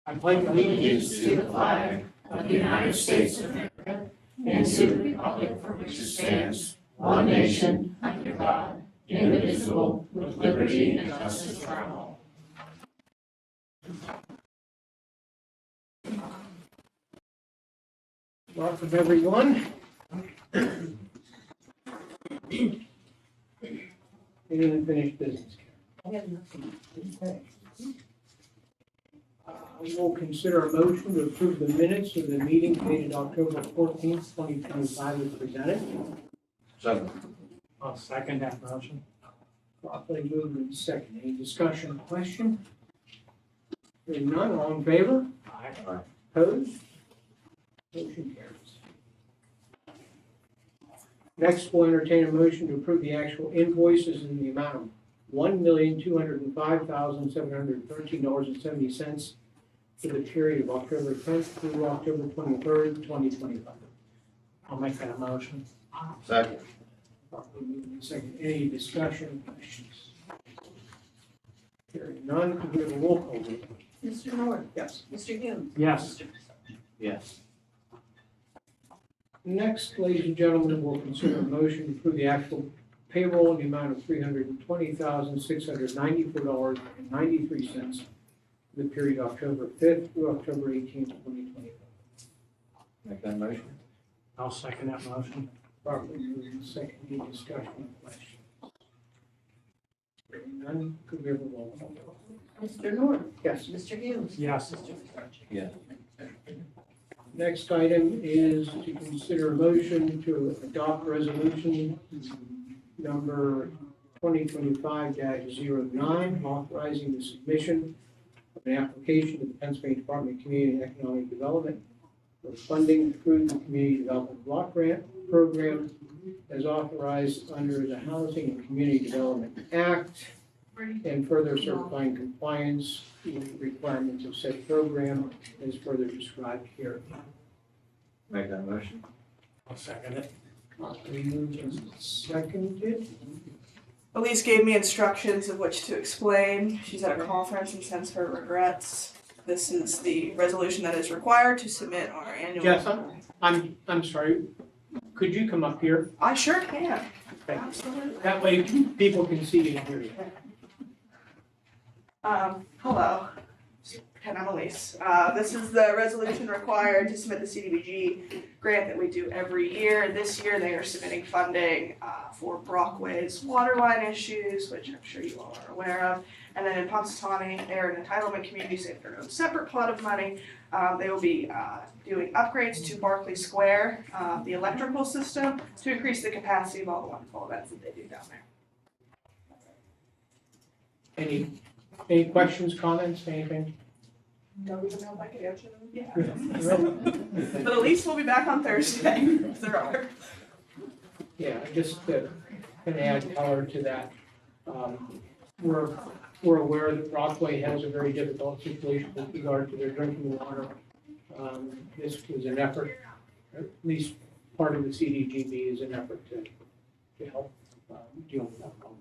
I pledge allegiance to the flag of the United States of America and to the republic for which it stands, one nation, under God, indivisible, with liberty and justice for all. Welcome, everyone. Any unfinished business? I have nothing. Okay. We will consider a motion to approve the minutes of the meeting dated October 14th, 2025 as presented. Second. I'll second that motion. Properly moved and second. Any discussion or question? Hearing none, all in favor? Aye. Opposed? Motion carries. Next, we'll entertain a motion to approve the actual invoices in the amount of $1,205,713.70 for the period of October 10th through October 23rd, 2025. I'll make that motion. Second. Properly moved and second. Any discussion or questions? Hearing none, could we have a roll call, please? Mr. North? Yes. Mr. Hume? Yes. Yes. Next, ladies and gentlemen, we'll consider a motion to approve the actual payroll in the amount of $320,694.93 for the period October 5th through October 18th, 2025. Make that motion. I'll second that motion. Properly moved and second. Any discussion or questions? Hearing none, could we have a roll call? Mr. North? Yes. Mr. Hume? Yes. Mr. McCarthy? Yes. Next item is to consider a motion to adopt resolution number 2025-09, authorizing the submission of an application to the Pennsylvania Department of Community and Economic Development for funding through the Community Development Block Grant Program as authorized under the Housing and Community Development Act, and further certifying compliance with requirements of said program as further described here. Make that motion. I'll second it. Properly moved and seconded. Elise gave me instructions of which to explain. She's at a conference and sends her regrets. This is the resolution that is required to submit our annual. Jefferson? I'm sorry, could you come up here? I sure can. Thank you. Absolutely. That way people can see you and hear you. Hello. Pretend I'm Elise. This is the resolution required to submit the CDBG grant that we do every year. This year they are submitting funding for Brockway's water line issues, which I'm sure you all are aware of. And then in Punxsutawney, they're an entitlement community, so they have their own separate pot of money. They will be doing upgrades to Barclay Square, the electrical system, to increase the capacity of all the wonderful events that they do down there. Any questions, comments, anything? Don't even know if I could answer them. Yeah. Really? But at least we'll be back on Thursday, if there are. Yeah, just to kind of add color to that. We're aware that Brockway has a very difficult situation with regard to their drinking water. This was an effort, at least part of the CDGB is an effort to help deal with that problem.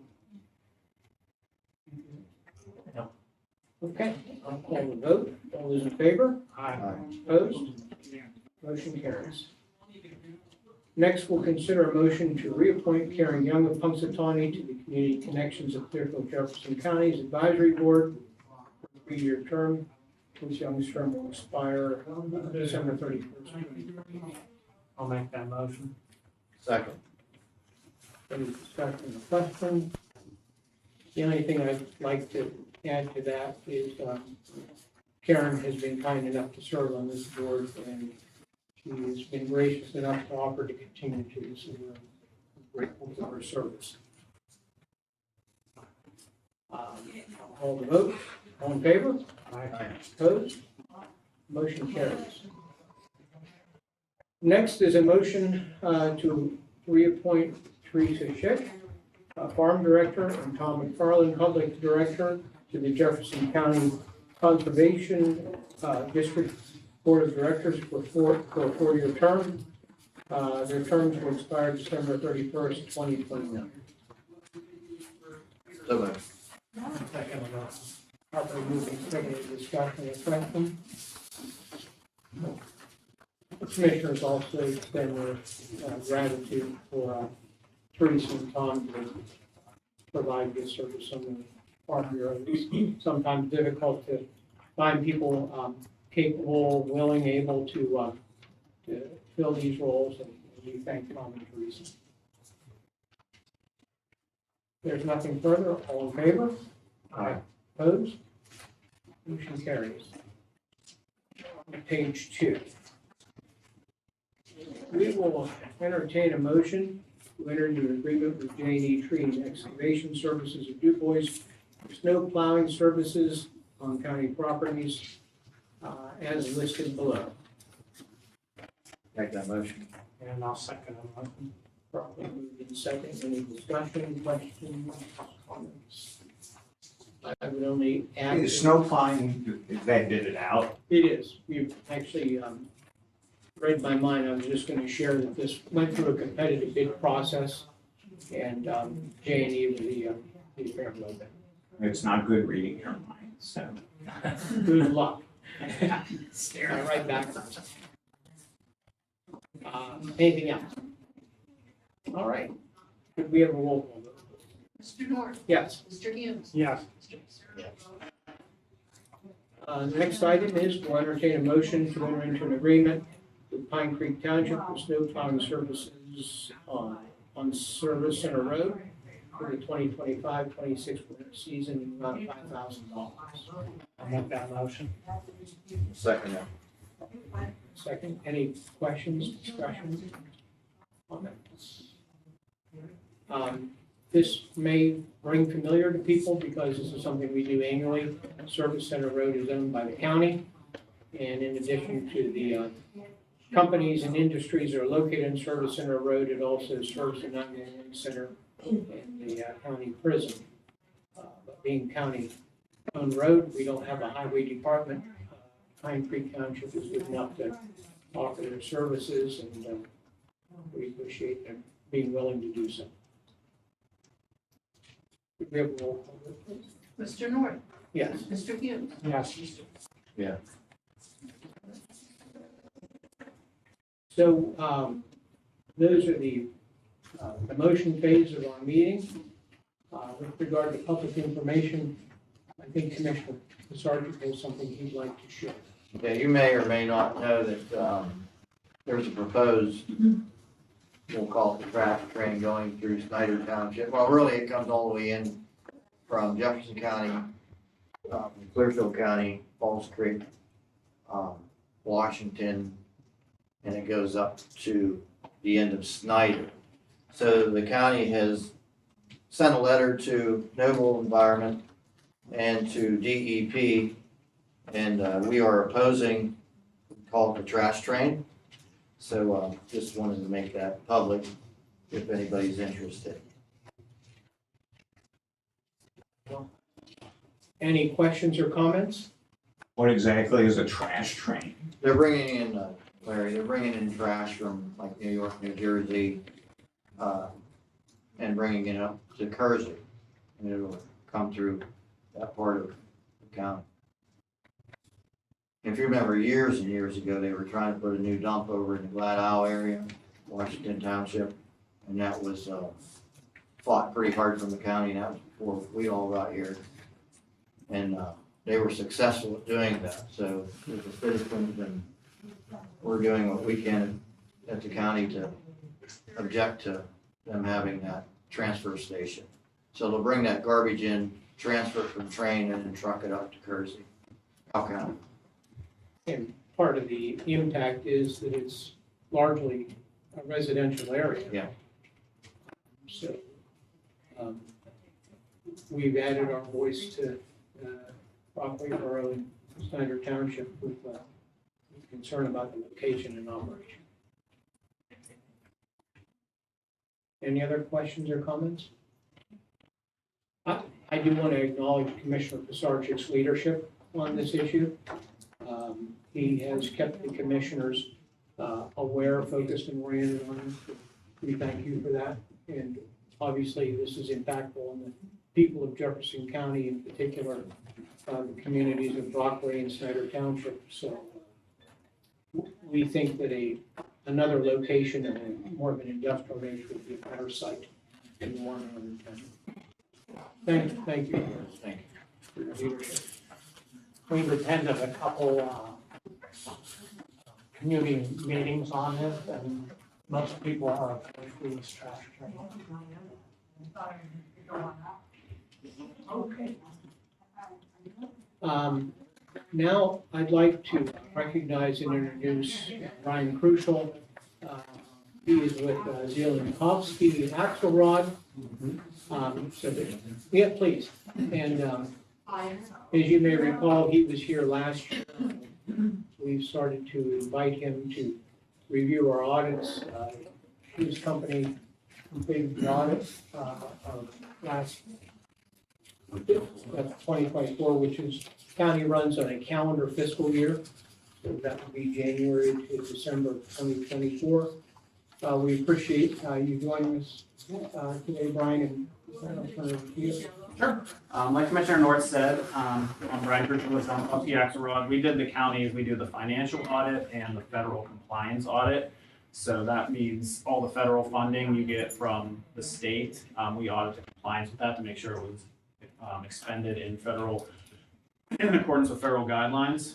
Okay, I'll call the vote. All those in favor? Aye. Opposed? Motion carries. Next, we'll consider a motion to reappoint Karen Young of Punxsutawney to the Community Connections of Clearfield Jefferson County's Advisory Board for a 3-year term. Ms. Young's term will expire December 31st. I'll make that motion. Second. Any discussion or question? The only thing I'd like to add to that is Karen has been kind enough to serve on this board, and she has been gracious enough to offer to continue to, so we're grateful for her service. Call the vote. All in favor? Aye. Opposed? Motion carries. Next is a motion to reappoint Teresa Schick, Farm Director, and Tom McFarland, Public Director, to the Jefferson County Conservation District Board of Directors for a 4-year term. Their terms will expire December 31st, 2029. So moved. Second motion. properly moving further discussion or question. The commissioners also extend their gratitude for Teresa and Tom to provide good service on the farm bureau. It's sometimes difficult to find people capable, willing, able to fill these roles, and we thank Tom and Teresa. There's nothing further. All in favor? Aye. Opposed? Motion carries. Page 2. We will entertain a motion to enter into an agreement with J&E Tree and Excavation Services of DuBois for snow plowing services on county properties as listed below. Make that motion. And I'll second that motion. Properly moved in second. Any discussion, questions, comments? I would only add. Is snow plowing, they did it out? It is. We've actually read my mind. I was just going to share that this went through a competitive bid process, and J&E was the fair bid. It's not good reading your mind, so. Good luck. Staring Right back. Anything else? All right. Could we have a roll call vote? Mr. North? Yes. Mr. Hughes? Yes. The next item is we'll entertain a motion to enter into an agreement with Pine Creek Township for snow plowing services on Service Center Road for the 2025-26 winter season in about $5,000. I'll make that motion. Second that. Second, any questions, discussions, comments? This may ring familiar to people because this is something we do annually. Service Center Road is owned by the county. And in addition to the companies and industries that are located in Service Center Road, it also serves the 911 center and the county prison. But being county-owned road, we don't have a highway department. Pine Creek Township is good enough to offer their services, and we appreciate them being willing to do so. Could we have a roll call, please? Mr. North? Yes. Mr. Hughes? Yes. Yeah. So those are the motion phase of our meeting. With regard to public information, I think Commissioner Sargent has something he'd like to share. Okay, you may or may not know that there's a proposed, we'll call it the traffic train going through Snyder Township. Well, really, it comes all the way in from Jefferson County, Clearfield County, Falls Creek, Washington, and it goes up to the end of Snyder. So the county has sent a letter to Noble Environment and to DEP, and we are opposing, we call it the trash train. So just wanted to make that public if anybody's interested. Any questions or comments? What exactly is a trash train? They're bringing in, Larry, they're bringing in trash from like New York, New Jersey, and bringing it up to Kersey. And it'll come through that part of the county. If you remember, years and years ago, they were trying to put a new dump over in the Glad Isle area, Washington Township, and that was fought pretty hard from the county, and that was before we all got here. And they were successful at doing that, so as a citizens, and we're doing what we can at the county to object to them having that transfer station. So they'll bring that garbage in, transfer it from train, and then truck it up to Kersey, County. And part of the impact is that it's largely a residential area. Yeah. So we've added our voice to Rockaway Borough and Snyder Township with concern about the location and operation. Any other questions or comments? I do want to acknowledge Commissioner Pisarcic's leadership on this issue. He has kept the commissioners aware, focused, and oriented on it. We thank you for that. And obviously, this is impactful on the people of Jefferson County in particular. the communities of Brockway and Snyder Township. So we think that another location and more of an industrial nature would be a better site than the one in town. Thank you Thank you. for your leadership. We've attended a couple, community meetings on this, and most people are opposed to this trash train. Okay. Now I'd like to recognize and introduce Brian Crucial. He is with Zielinkovsky Axelrod. Yeah, please. And as you may recall, he was here last year. We've started to invite him to review our audits. His company completed the audit of last 2024, which is county runs on a calendar fiscal year. So that would be January to December 2024. We appreciate you joining us today, Brian, and I'll turn it over to you. Sure. Like Commissioner North said, I'm Brian Crucial with Zielinkovsky Axelrod. We did the counties, we do the financial audit and the federal compliance audit. So that means all the federal funding you get from the state, we audit the compliance with that to make sure it was expended in accordance with federal guidelines.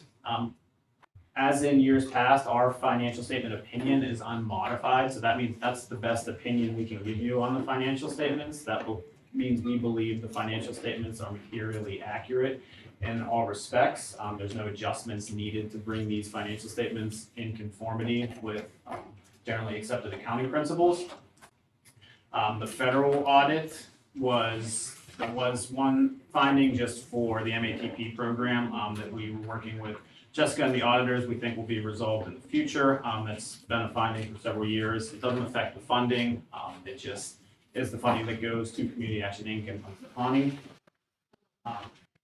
As in years past, our financial statement opinion is unmodified, so that means that's the best opinion we can give you on the financial statements. That means we believe the financial statements are materially accurate in all respects. There's no adjustments needed to bring these financial statements in conformity with generally accepted accounting principles. The federal audit was one finding just for the MATP program that we were working with Jessica and the auditors. We think will be resolved in the future. That's been a finding for several years. It doesn't affect the funding. It just is the funding that goes to Community Action Inc. and Punxsutawney.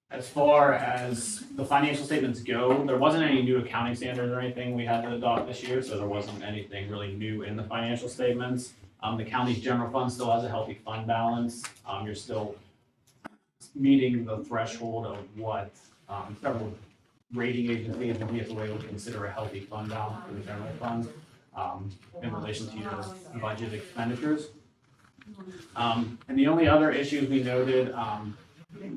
As far as the financial statements go, there wasn't any new accounting standards or anything we had to adopt this year, so there wasn't anything really new in the financial statements. The county's general fund still has a healthy fund balance. You're still meeting the threshold of what several rating agencies and DFOA would consider a healthy fund balance for the general fund in relation to your budget expenditures. And the only other issues we noted,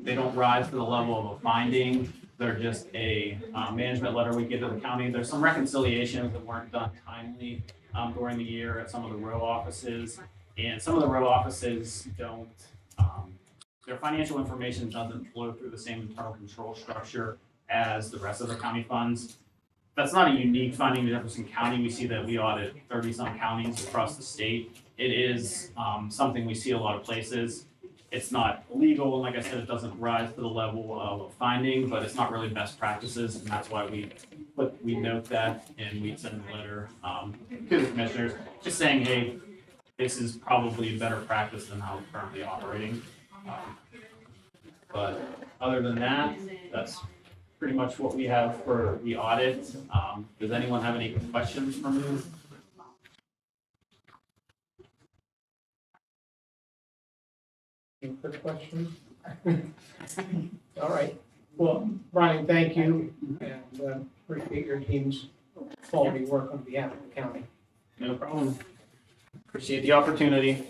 they don't rise to the level of a finding. They're just a management letter we give to the county. There's some reconciliations that weren't done timely during the year at some of the row offices. And some of the row offices don't, their financial information doesn't flow through the same internal control structure as the rest of the county funds. That's not a unique finding to Jefferson County. We see that we audit 30-some counties across the state. It is something we see a lot of places. It's not legal, and like I said, it doesn't rise to the level of a finding, but it's not really best practices, and that's why we note that, and we send a letter to the commissioners, just saying, hey, this is probably a better practice than how we're currently operating. But other than that, that's pretty much what we have for the audit. Does anyone have any questions for me? Any quick questions? All right. Well, Brian, thank you, and appreciate your team's quality work on behalf of the county. No problem. Appreciate the opportunity.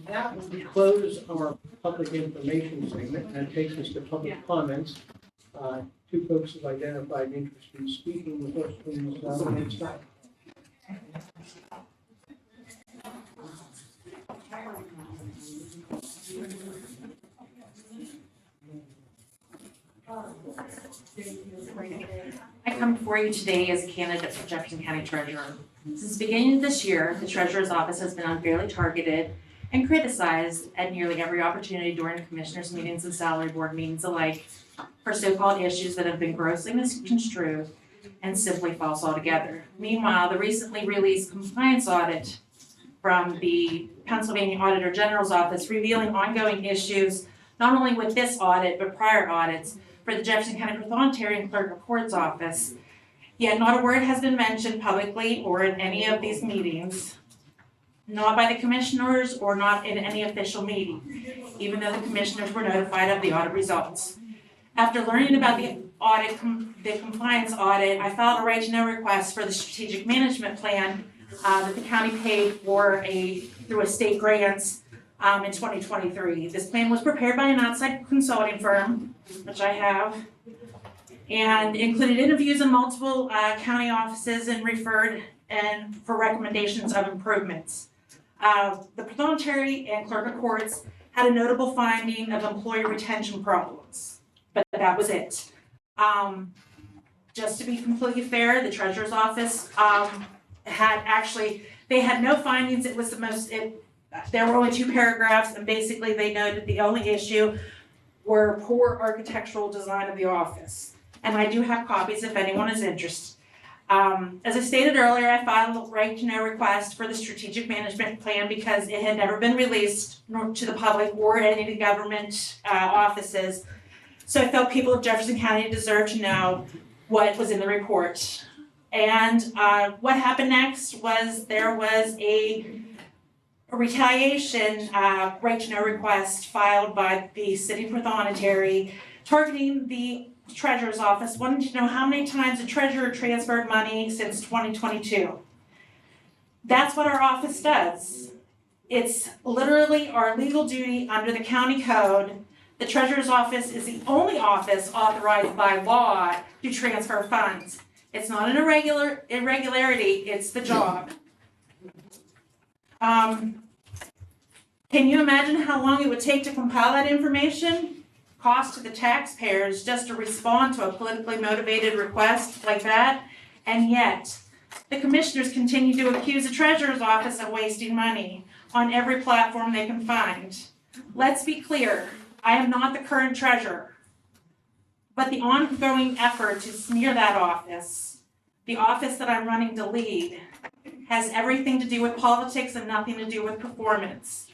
That will close our public information segment, and that takes us to public comments. Two folks have identified interest in speaking. The first one is Scott. I come before you today as a candidate for Jefferson County Treasurer. Since the beginning of this year, the Treasurer's Office has been unfairly targeted and criticized at nearly every opportunity during commissioners' meetings and salary board meetings alike for so-called issues that have been grossly misconstrued and simply false altogether. Meanwhile, the recently released compliance audit from the Pennsylvania Auditor General's Office revealing ongoing issues not only with this audit but prior audits for the Jefferson County Prothonotary Clerk of Court's office. Yet not a word has been mentioned publicly or in any of these meetings, not by the commissioners or not in any official meeting. even though the commissioners were notified of the audit results. After learning about the the compliance audit, I filed a right to know request for the strategic management plan that the county paid for through a state grants in 2023. This plan was prepared by an outside consulting firm, which I have, and included interviews in multiple county offices and referred and for recommendations of improvements. The parliamentary and clerk of courts had a notable finding of employee retention problems, but that was it. Just to be completely fair, the treasurer's office they had no findings. It was there were only 2 paragraphs, and basically they noted the only issue were poor architectural design of the office. And I do have copies if anyone is interested. As I stated earlier, I filed a right to know request for the strategic management plan because it had never been released to the public or any of the government offices. So I felt people of Jefferson County deserved to know what was in the report. And what happened next was there was a retaliation right to know request filed by the city prothonotary targeting the treasurer's office, wanting to know how many times the treasurer transferred money since 2022. That's what our office does. It's literally our legal duty under the county code. The treasurer's office is the only office authorized by law to transfer funds. It's not an irregularity, it's the job. Can you imagine how long it would take to compile that information? Cost to the taxpayers just to respond to a politically motivated request like that? And yet, the commissioners continue to accuse the treasurer's office of wasting money on every platform they can find. Let's be clear, I am not the current treasurer, but the ongoing effort to smear that office, the office that I'm running to lead, has everything to do with politics and nothing to do with performance.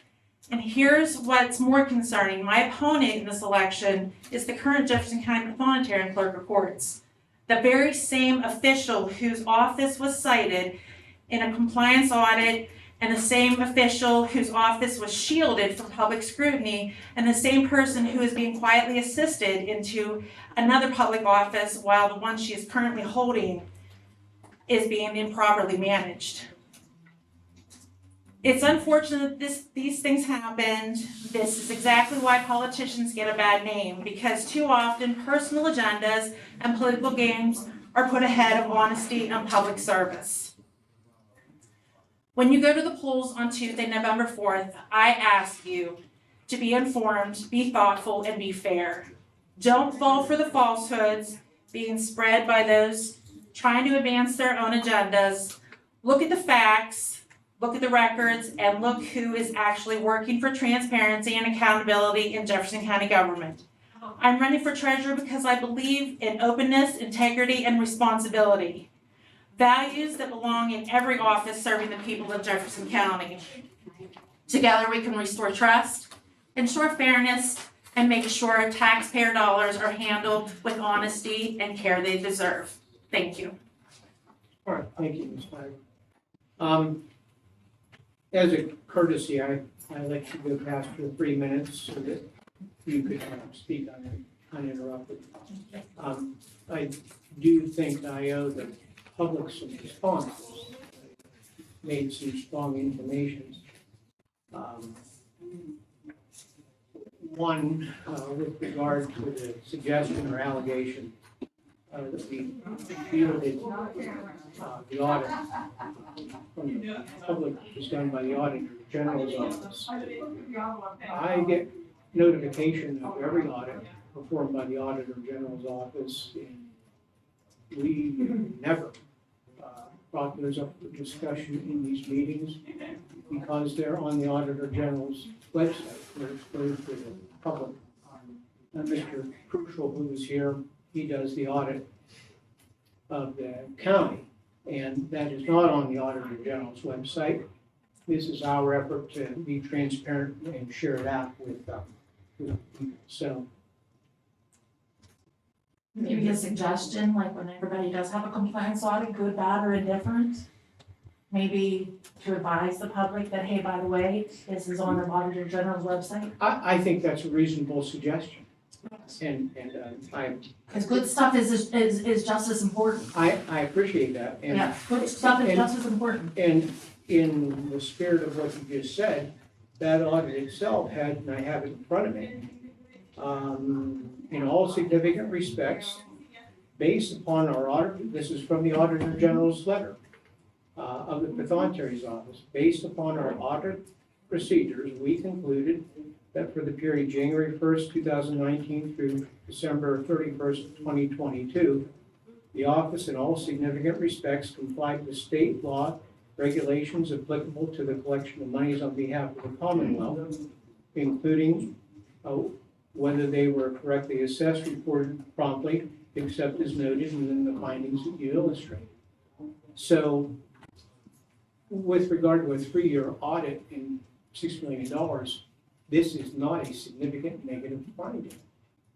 And here's what's more concerning. My opponent in this election is the current Jefferson County Prothonotary and Clerk of Courts, the very same official whose office was cited in a compliance audit, and the same official whose office was shielded from public scrutiny, and the same person who is being quietly assisted into another public office while the one she is currently holding is being improperly managed. It's unfortunate that these things happened. This is exactly why politicians get a bad name, because too often personal agendas and political games are put ahead of honesty and public service. When you go to the polls on Tuesday, November 4th, I ask you to be informed, be thoughtful, and be fair. Don't fall for the falsehoods being spread by those trying to advance their own agendas. Look at the facts, look at the records, and look who is actually working for transparency and accountability in Jefferson County government. I'm running for treasurer because I believe in openness, integrity, and responsibility. Values that belong in every office serving the people of Jefferson County. Together we can restore trust, ensure fairness, and make sure taxpayer dollars are handled with honesty and care they deserve. Thank you. All right, thank you, Ms. Meyer. As a courtesy, I let you go past your 3 minutes so that you could speak uninterrupted. I do think I owe the public some responses. Made some strong information. One, with regard to the suggestion or allegation that we fielded the audit from the public was done by the Auditor General's office. I get notification of every audit performed by the Auditor General's office, and we never brought those up for discussion in these meetings because they're on the Auditor General's website. They're exposed to the public. Mr. Crucial, who is here, he does the audit of the county, and that is not on the Auditor General's website. This is our effort to be transparent and share it out with people. So, Maybe a suggestion, like when everybody does have a compliance audit, good, bad, or indifferent, maybe to advise the public that, hey, by the way, this is on the Auditor General's website? I think that's a reasonable suggestion. And Because good stuff is just as important. I appreciate that. And Yeah, good stuff is just as important. And in the spirit of what you just said, that audit itself had, and I have it in front of me, in all significant respects, based upon our audit, this is from the Auditor General's letter of the Pathontary's office, based upon our audit procedures, we concluded that for the period January 1st, 2019 through December 31st, 2022, the office in all significant respects complied with state law regulations applicable to the collection of monies on behalf of the Commonwealth, including whether they were correctly assessed, reported promptly, except as noted, and then the findings that you illustrate. So with regard to a 3-year audit in $6 million, this is not a significant negative finding.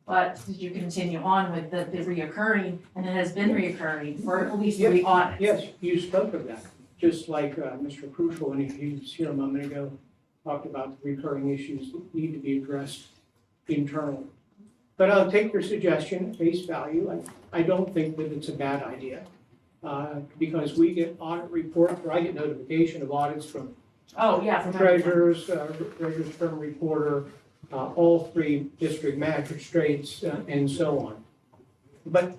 But did you continue on with the reoccurring, and it has been reoccurring for at least Yes. 3 audits? Yes, you spoke of that, just like Mr. Crucial, when he was here a moment ago, talked about the recurring issues that need to be addressed internally. But I'll take your suggestion at face value. I don't think that it's a bad idea, because we get audit reports, or I get notification of audits from Oh, yeah. from treasurers, treasurer's firm reporter, all 3 district magistrates, and so on. But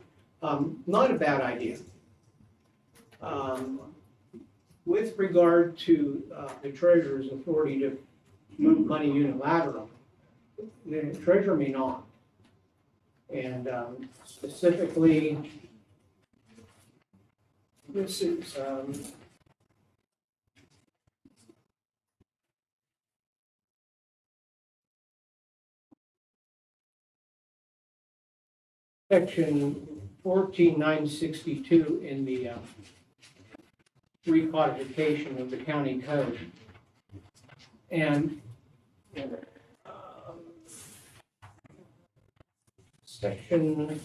not a bad idea. With regard to the treasurer's authority to move money unilaterally, the treasurer may not. And specifically, this is section 14962 in the recodification of the county code. And section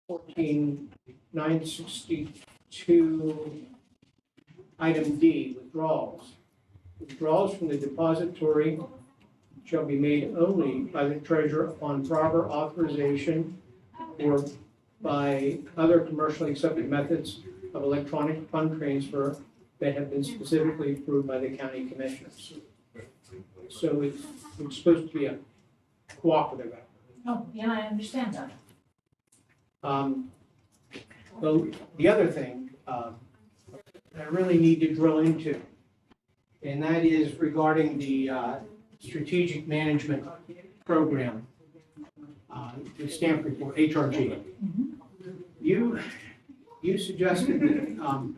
14962, item D, withdrawals. Withdrawals from the depository shall be made only by the treasurer upon proper authorization or by other commercially accepted methods of electronic fund transfer that have been specifically approved by the county commissioners. So it's supposed to be a cooperative effort. Oh, yeah, I understand that. So the other thing that I really need to drill into, and that is regarding the strategic management program, the stamp report, HRG. You suggested that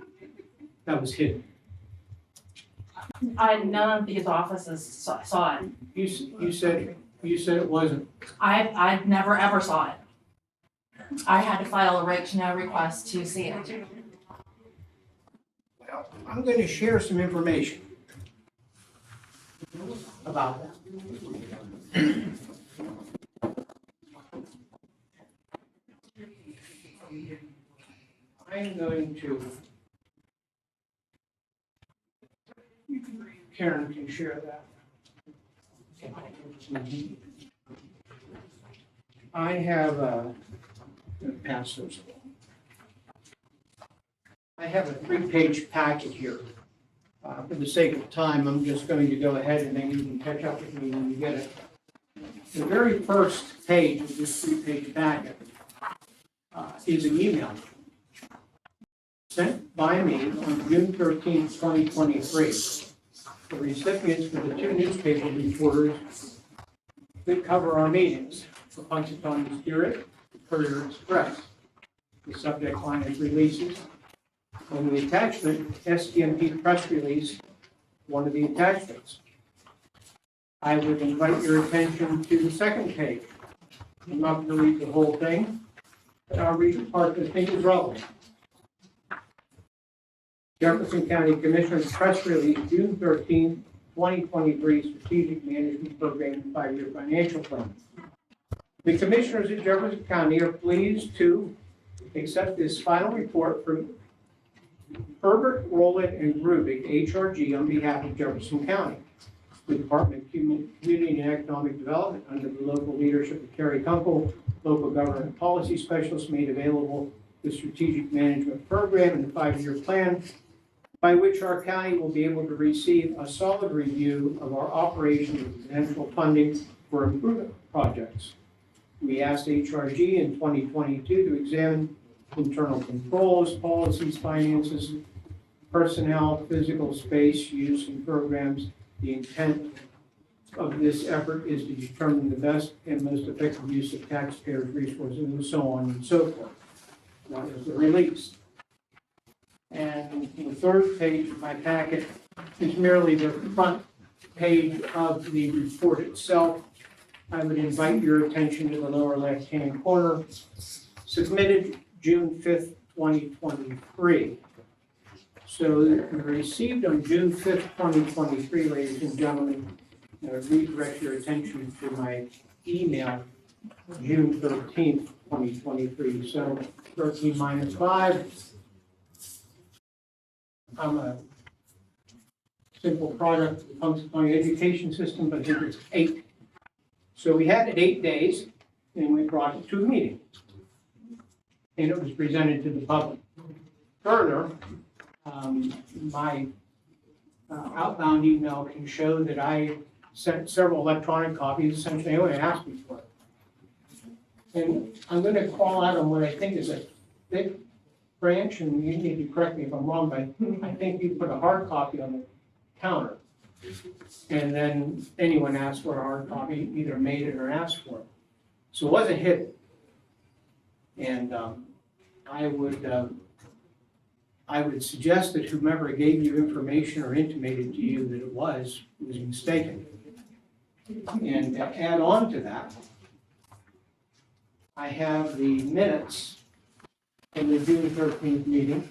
that was hidden. None of these offices saw it. You said it wasn't. I never ever saw it. I had to file a right to know request to see it. Well, I'm going to share some information about that. I'm going to, Karen can share that. I have pass those. I have a 3-page packet here. For the sake of time, I'm just going to go ahead and then you can catch up with me when you get it. The very first page of this 3-page packet is an email sent by me on June 13, 2023. The recipients for the 2 newspaper reporters that cover our meetings, the Punxsutawney Spirit, the Courier Express. The subject line is releases. On the attachment, STMP press release, one of the attachments. I would invite your attention to the second page. I'm not going to read the whole thing, but I'll read the part that I think is relevant. Jefferson County Commissioner's press release, June 13, 2023, Strategic Management Program 5-Year Financial Plan. The Commissioners of Jefferson County are pleased to accept this final report from Herbert, Rowland, and Rubik, HRG, on behalf of Jefferson County. The Department of Community and Economic Development, under the local leadership of Kerry Kunkel, local government policy specialist, made available the strategic management program and the 5-year plan by which our county will be able to receive a solid review of our operations and potential funding for improvement projects. We asked HRG in 2022 to examine internal controls, policies, finances, personnel, physical space, use, and programs. The intent of this effort is to determine the best and most effective use of taxpayers' resources, and so on and so forth. That is the release. And the third page of my packet is merely the front page of the report itself. I would invite your attention to the lower left-hand corner. Submitted June 5th, 2023. So we received on June 5th, 2023, ladies and gentlemen, redirect your attention to my email, June 13th, 2023. So 13 minus 5. I'm a simple product of the Punxsutawney County education system, but I think it's 8. So we had it 8 days, and we brought it to a meeting. And it was presented to the public. Further, my outbound email can show that I sent several electronic copies, essentially anyone asked me for it. And I'm going to call out on what I think is a thick branch, and you need to correct me if I'm wrong, but I think you put a hard copy on the counter. And then anyone asked for a hard copy, either made it or asked for it. So it wasn't hidden. And I would suggest that whomever gave you information or intimated to you that it was mistaken. And to add on to that, I have the minutes from the June 13th meeting,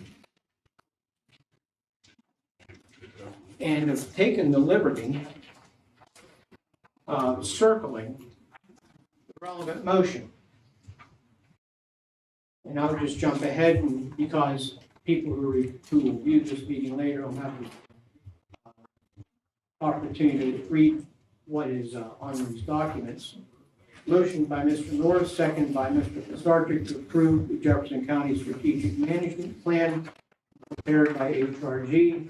and have taken the liberty of circling the relevant motion. And I'll just jump ahead, and because people who will view this meeting later will have the opportunity to read what is on these documents. Motion by Mr. North, second by Mr. Pisarcik, to approve the Jefferson County Strategic Management Plan prepared by HRG,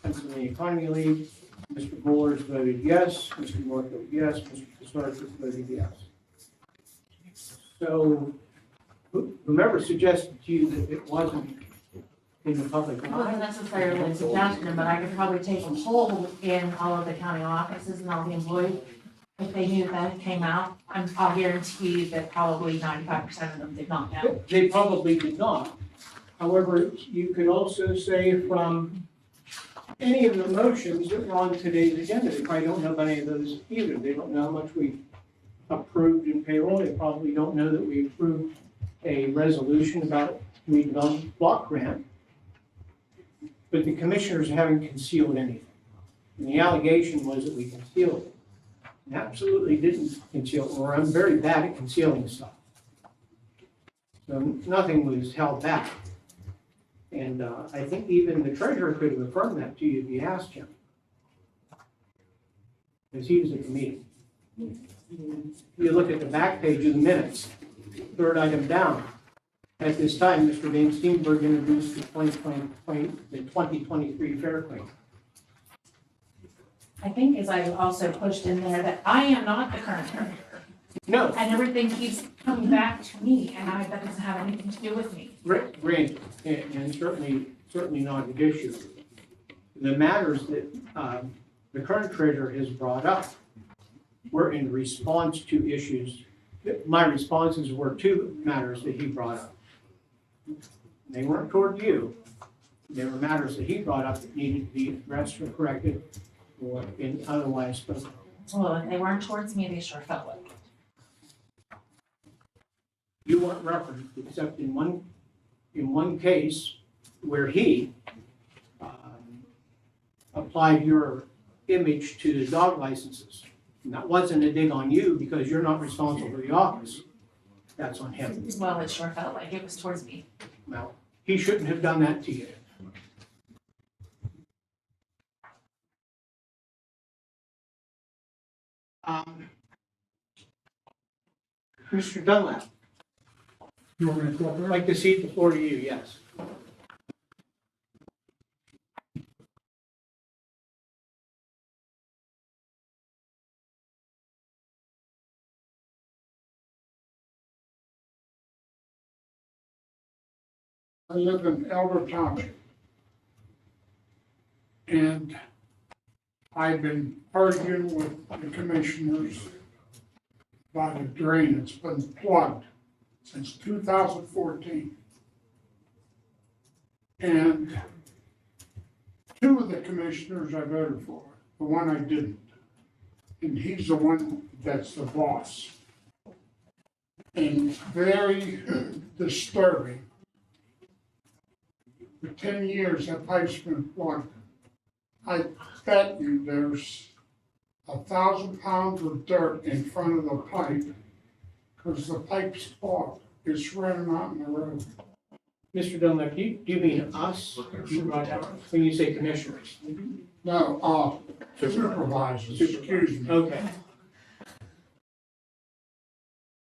Pennsylvania Economy League. Mr. Bollers voted yes, Mr. North voted yes, Mr. Pisarcik voted yes. So whomever suggested to you that it wasn't in the public It wasn't eye, necessarily a suggestion, but I could probably take a poll in all of the county offices and all the employees. If they knew that it came out, I'll guarantee that probably 95% of them did not know. they probably did not. However, you could also say from any of the motions that were on today's agenda, they probably don't know about any of those either. They don't know how much we approved in payroll. They probably don't know that we approved a resolution about redevelopment block grant. But the commissioners haven't concealed anything. And the allegation was that we concealed it. And absolutely didn't conceal it, or I'm very bad at concealing stuff. So nothing was held back. And I think even the treasurer could have affirmed that to you if you asked him. Because he was at the meeting. If you look at the back page of the minutes, third item down. At this time, Mr. Van Steenberg introduced the 2023 fair claim. I think as I also pushed in there that I am not the current treasurer. No, And everything keeps coming back to me, and that doesn't have anything to do with me. granted, and certainly not an issue. The matters that the current treasurer has brought up were in response to issues. My responses were to matters that he brought up. They weren't toward you. They were matters that he brought up that needed to be addressed or corrected or in otherwise spoken. Well, if they weren't towards me, they sure felt like it. You weren't referenced except in one case where he applied your image to the dog licenses. And that wasn't a dig on you because you're not responsible for the office. That's on him. Well, it sure felt like it was towards me. Well, he shouldn't have done that to you. Mr. Dunlap, You want me to go I'd there? like to cede the floor to you, yes. I live in Elder Township. And I've been arguing with the commissioners about a drain that's been plugged since 2014. And two of the commissioners I voted for, the one I didn't. And he's the one that's the boss. And it's very disturbing. For 10 years, that pipe's been plugged. I bet you there's 1,000 pounds of dirt in front of the pipe, because the pipe's clogged. It's running out in the road. Mr. Dunlap, do you mean us when you say commissioners? No, supervisors, excuse me. Okay.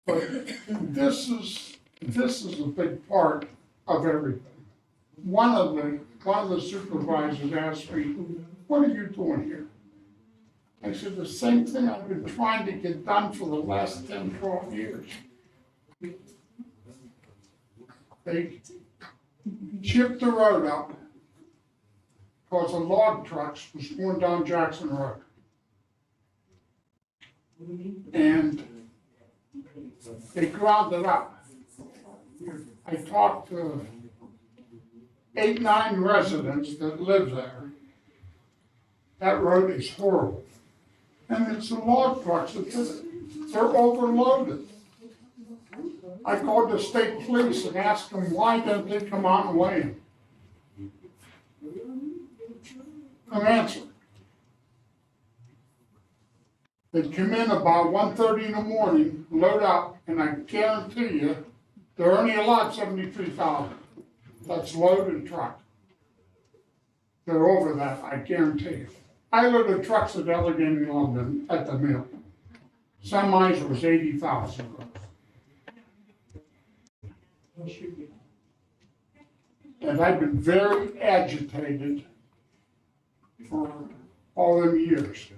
But this is a big part of everything. One of the supervisors asked me, "What are you doing here?" I said, "The same thing I've been trying to get done for the last 10, 12 years." They chipped the road up because the log trucks was going down Jackson Road. And they ground it up. I talked to 8, 9 residents that live there. That road is horrible. And it's the log trucks that did it. They're overloaded. I called the state police and asked them why don't they come out and weigh them. No answer. They come in about 1:30 in the morning, load up, and I guarantee you, they're only allowed 73,000. That's load and truck. They're over that, I guarantee you. I loaded trucks at Allegheny London at the mill. Semis was 80,000. And I've been very agitated for all them years.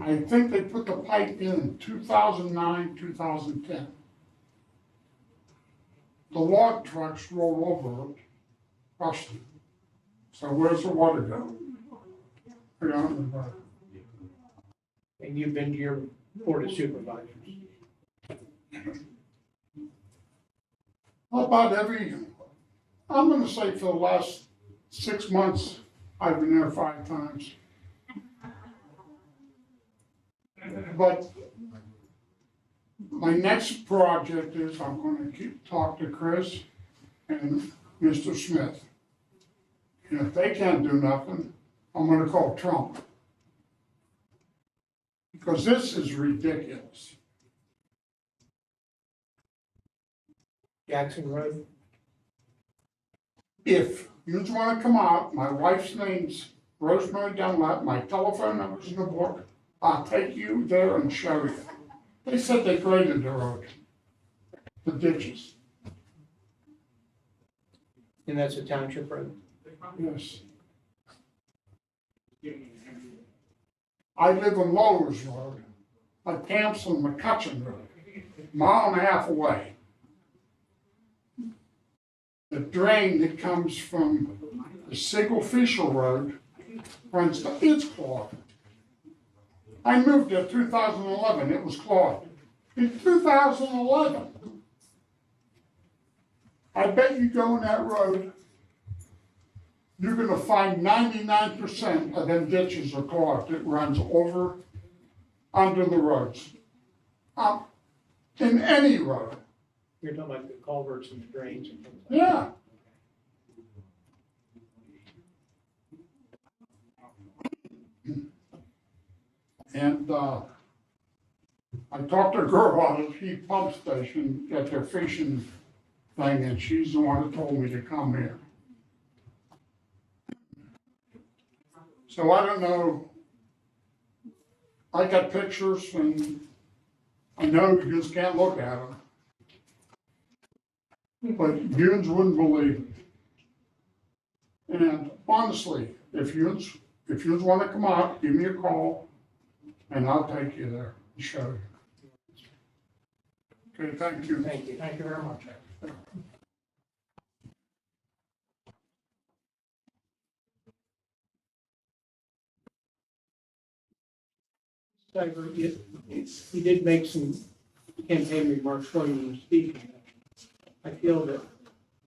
I think they put the pipe in 2009, 2010. The log trucks roll over it, crushed it. So where's the water go? I don't know. And you've been to your board of supervisors. How about I'm gonna say for the last 6 months, I've been there 5 times. But my next project is I'm gonna talk to Chris and Mr. Smith. And if they can't do nothing, I'm gonna call Trump. Because this is ridiculous. Jackson Road, If you just wanna come out, my wife's name's Rosemary Dunlap, my telephone number's in the book. I'll take you there and show you. They said they graded the road, the ditches, and that's a township road. yes. I live in Lowers Road, my camp's on McCutcheon Road, 1.5 miles away. The drain that comes from the Siegel Fisher Road runs to, it's clogged. I moved there 2011, it was clogged. In 2011, I bet you go on that road, you're gonna find 99% of them ditches are clogged. It runs over, under the roads. In any road, You're talking about the culverts and the drains and things like yeah. And, I talked to a girl out at the heat pump station at their fishing thing, and she's the one that told me to come here. So I don't know. I got pictures and I know you just can't look at them. But yous wouldn't believe it. And honestly, if yous wanna come out, give me a call and I'll take you there and show you. Okay, thank you. Thank you. Thank you very much. Cyber, you did make some campaign remarks when you were speaking. I feel that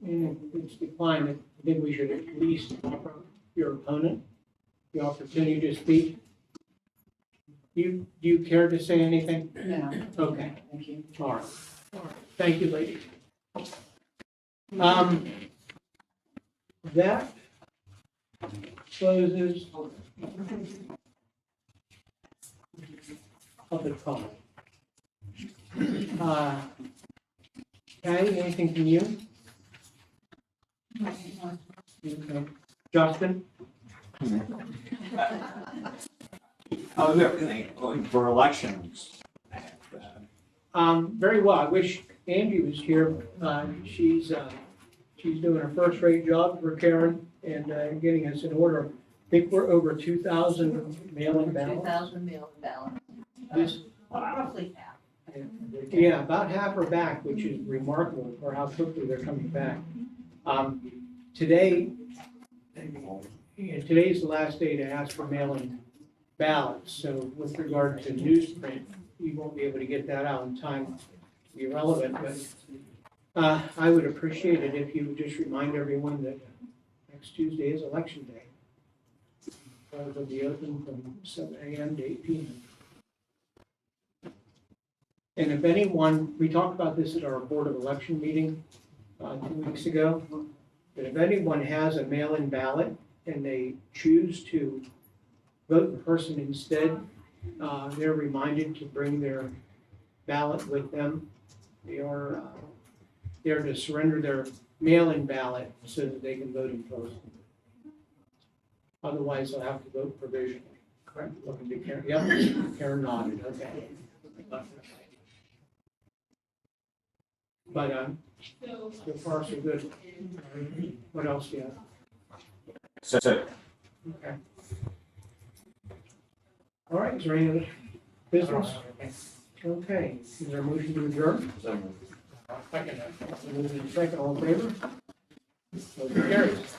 in its decline, I think we should at least offer your opponent the opportunity to speak. Do you care to say anything? No. Okay, Thank you. all right. Thank you, lady. That closes public comment. Patty, anything from you? Okay. Justin? How's everything going for elections? Very well. I wish Angie was here. She's doing a first-rate job for Karen and getting us in order. I think we're over 2,000 mail-in ballots. 2,000 mail ballots, This- roughly half. Yeah, about half are back, which is remarkable for how quickly they're coming back. Today, today's the last day to ask for mail-in ballots. So with regard to newsprint, you won't be able to get that out in time to be relevant. But I would appreciate it if you would just remind everyone that next Tuesday is election day. It'll be open from 7 a.m. to 8 p.m. And if anyone, we talked about this at our Board of Election meeting 2 weeks ago, but if anyone has a mail-in ballot and they choose to vote in person instead, they're reminded to bring their ballot with them. They are to surrender their mail-in ballot so that they can vote in person. Otherwise, they'll have to vote provisionally. Correct? Looking to Karen. Yep, Karen nodded. Okay. But so far so good. What else do you have? So, Okay. All right, is there any other business? Okay, is there a motion to adjourn? So Second, all in favor? Motion carries.